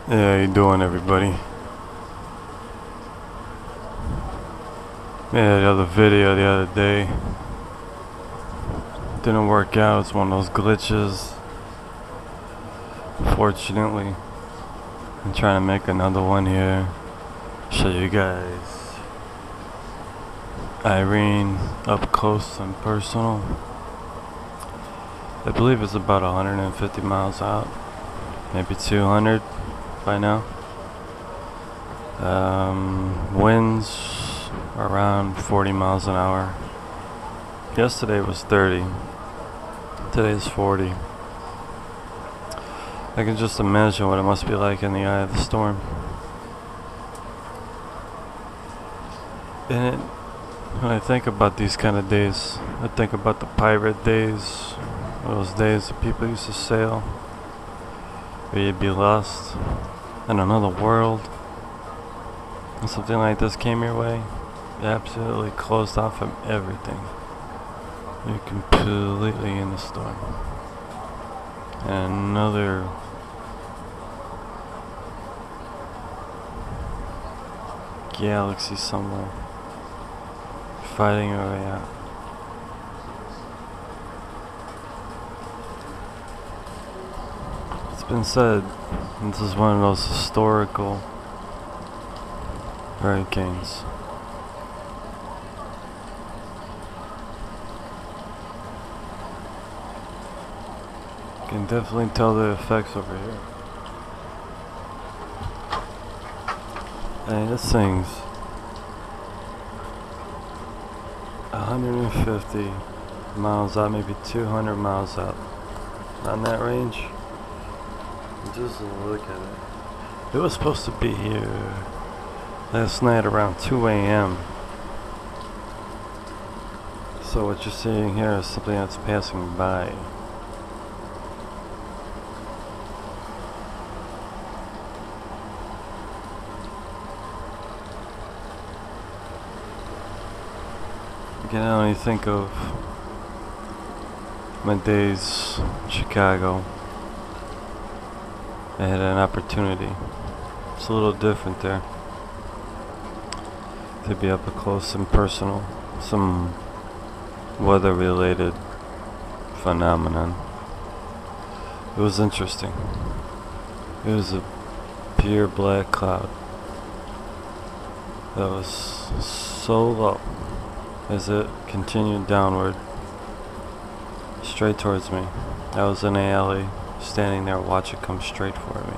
Yeah, how you doing, everybody? Yeah, the other video the other day didn't work out. It's one of those glitches. Fortunately, I'm trying to make another one here. Show you guys Irene up close and personal. I believe it's about 150 miles out, maybe 200 by now. Winds around 40 miles an hour. Yesterday was 30. Today is 40. I can just imagine what it must be like in the eye of the storm. And when I think about these kind of days, I think about the pirate days, those days that people used to sail, where you'd be lost in another world, and something like this came your way. You're absolutely closed off from everything. You're completely in the storm. And another galaxy somewhere, fighting your way out. It's been said this is one of those historical hurricanes. You can definitely tell the effects over here. Hey, this thing's 150 miles out, maybe 200 miles out. On that range. Just look at it. It was supposed to be here last night around 2 a.m. So what you're seeing here is something that's passing by. I can only think of my days in Chicago. I had an opportunity. It's a little different there. To be up close and personal. Some weather related phenomenon. It was interesting. It was a pure black cloud that was so low as it continued downward straight towards me. I was in an alley standing there, watch it come straight for me.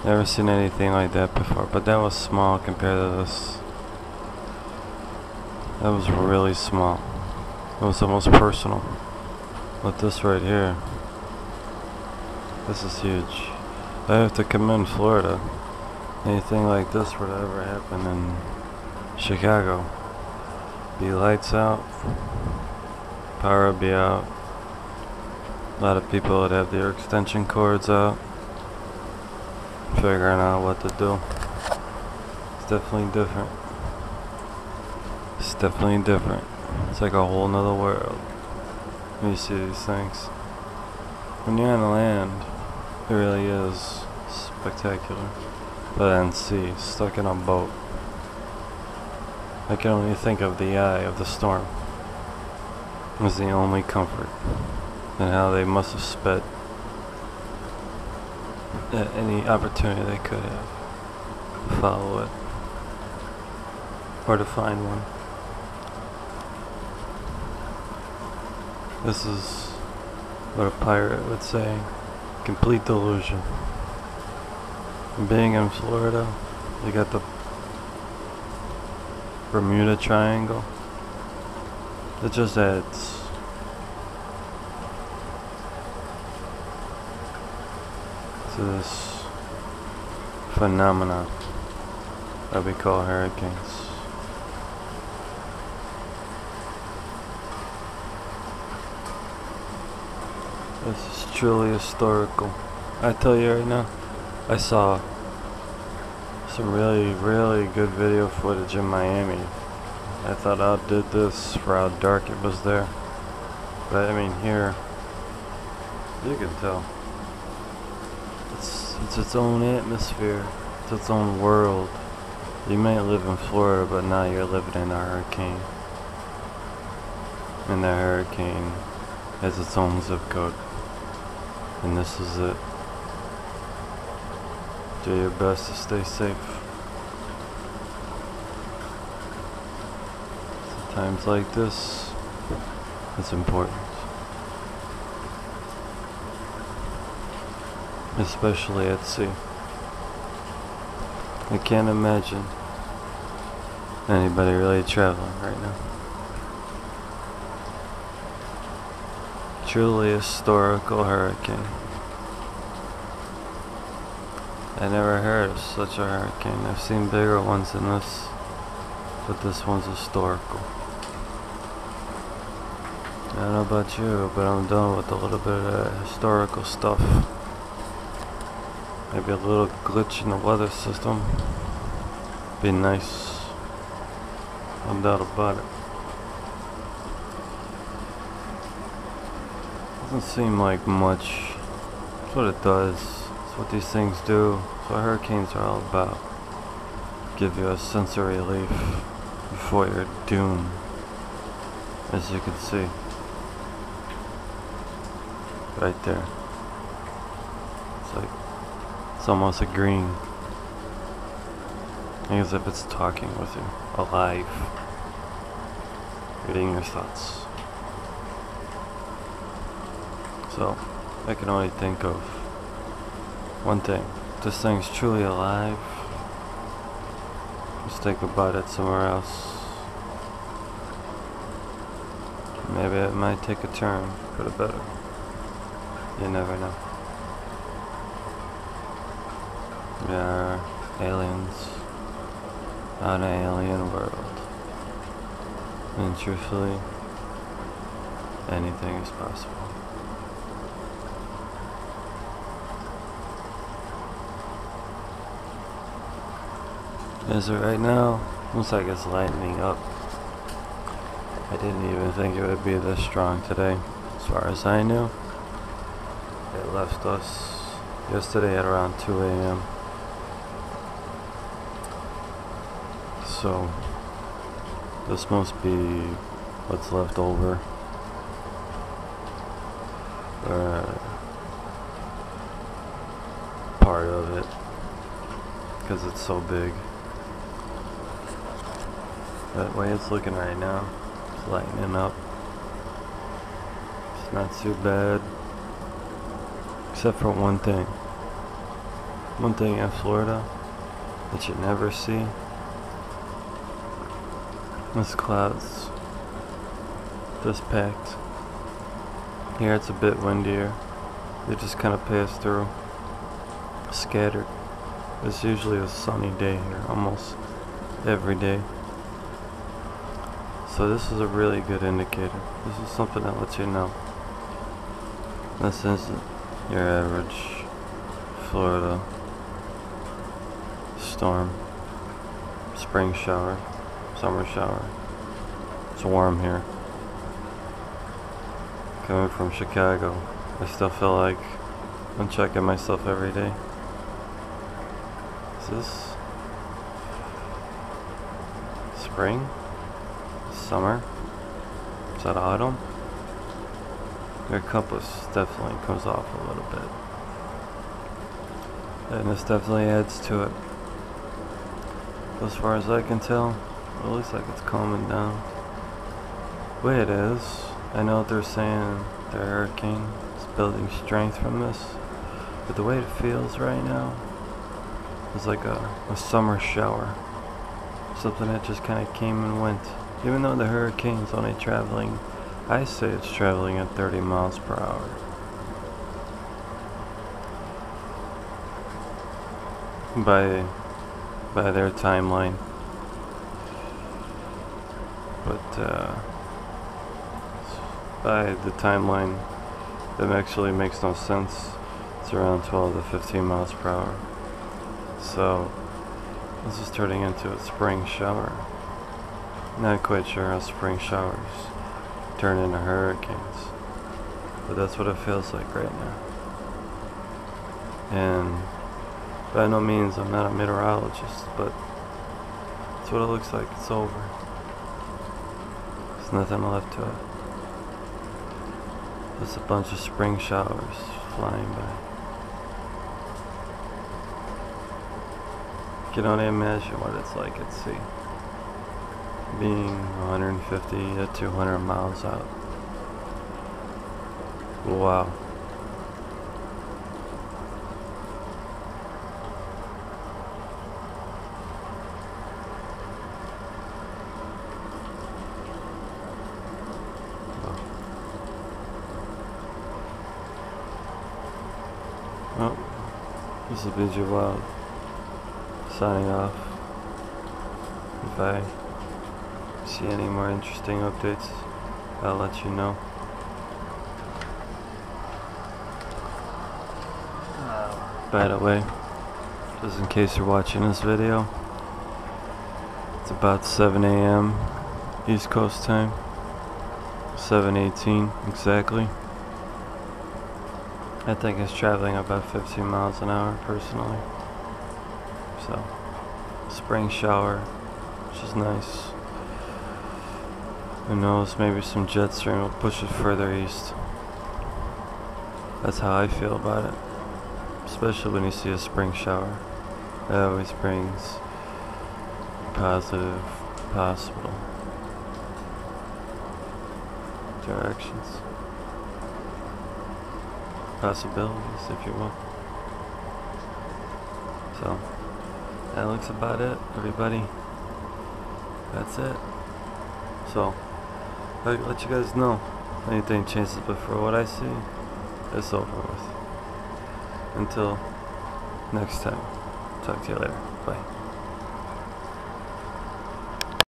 Never seen anything like that before, but that was small compared to this. That was really small. It was almost personal. But this right here, this is huge. I have to commend Florida. Anything like this would ever happen in Chicago. Be lights out, power would be out. A lot of people would have their extension cords out, figuring out what to do. It's definitely different. It's definitely different. It's like a whole nother world when you see these things. When you're on land, it really is spectacular. But on sea, stuck in a boat, I can only think of the eye of the storm as the only comfort. And how they must have sped at any opportunity they could have to follow it or to find one. This is what a pirate would say, complete delusion. And being in Florida, you got the Bermuda Triangle. It just adds to this phenomenon that we call hurricanes. This is truly historical. I tell you right now, I saw some really good video footage in Miami. I thought I outdid this for how dark it was there. But I mean here, you can tell. It's It's its own atmosphere. It's its own world. You may live in Florida, but now you're living in a hurricane. And the hurricane has its own zip code. And this is it. Do your best to stay safe. Times like this, it's important. Especially at sea. I can't imagine anybody really traveling right now. Truly historical hurricane. I never heard of such a hurricane. I've seen bigger ones than this, but this one's historical. I don't know about you, but I'm done with a little bit of historical stuff. Maybe a little glitch in the weather system. Be nice. No doubt about it. Doesn't seem like much. That's what it does. That's what these things do. That's what hurricanes are all about. Give you a sense of relief before you're doomed. As you can see. Right there. It's almost agreeing. As if it's talking with you. Alive. Reading your thoughts. So, I can only think of one thing. If this thing's truly alive, just think about it somewhere else. Maybe it might take a turn for the better. You never know. We are aliens on an alien world. And truthfully, anything is possible. As of right now, looks like it's lightening up. I didn't even think it would be this strong today. As far as I knew, it left us yesterday at around 2 a.m. So, this must be what's left over. Part of it. Because it's so big. That way it's looking right now. It's lightening up. It's not too bad. Except for one thing. One thing in Florida that you never see. It's clouds. Just packed. Here it's a bit windier. They just kind of pass through. Scattered. It's usually a sunny day here, almost every day. So this is a really good indicator. This is something that lets you know. This isn't your average Florida storm, spring shower, summer shower. It's warm here. Coming from Chicago, I still feel like I'm checking myself every day. Is this spring? Summer? Is that autumn? Your compass definitely comes off a little bit. And this definitely adds to it. As far as I can tell, it looks like it's calming down. The way it is, I know they're saying the hurricane is building strength from this, but the way it feels right now is like a summer shower. Something that just kind of came and went. Even though the hurricane's only traveling, I say it's traveling at 30 miles per hour. By their timeline. But by the timeline, that actually makes no sense. It's around 12 to 15 miles per hour. So, this is turning into a spring shower. Not quite sure how spring showers turn into hurricanes, but that's what it feels like right now. And By no means, I'm not a meteorologist, but that's what it looks like. It's over. There's nothing left to it. Just a bunch of spring showers flying by. You can only imagine what it's like at sea, being 150 to 200 miles out. Wow. Well, this is BJ Wild signing off. If I see any more interesting updates, I'll let you know. By the way, just in case you're watching this video, it's about 7 a.m. East Coast time, 7:18 exactly. I think it's traveling about 15 miles an hour personally. So, spring shower, which is nice. Who knows, maybe some jet stream will push it further east. That's how I feel about it. Especially when you see a spring shower. It always brings positive, possible directions. Possibilities, if you will. So, that looks about it, everybody. That's it. So, I'll let you guys know. Anything changes, but for what I see, it's over with. Until next time. Talk to you later. Bye.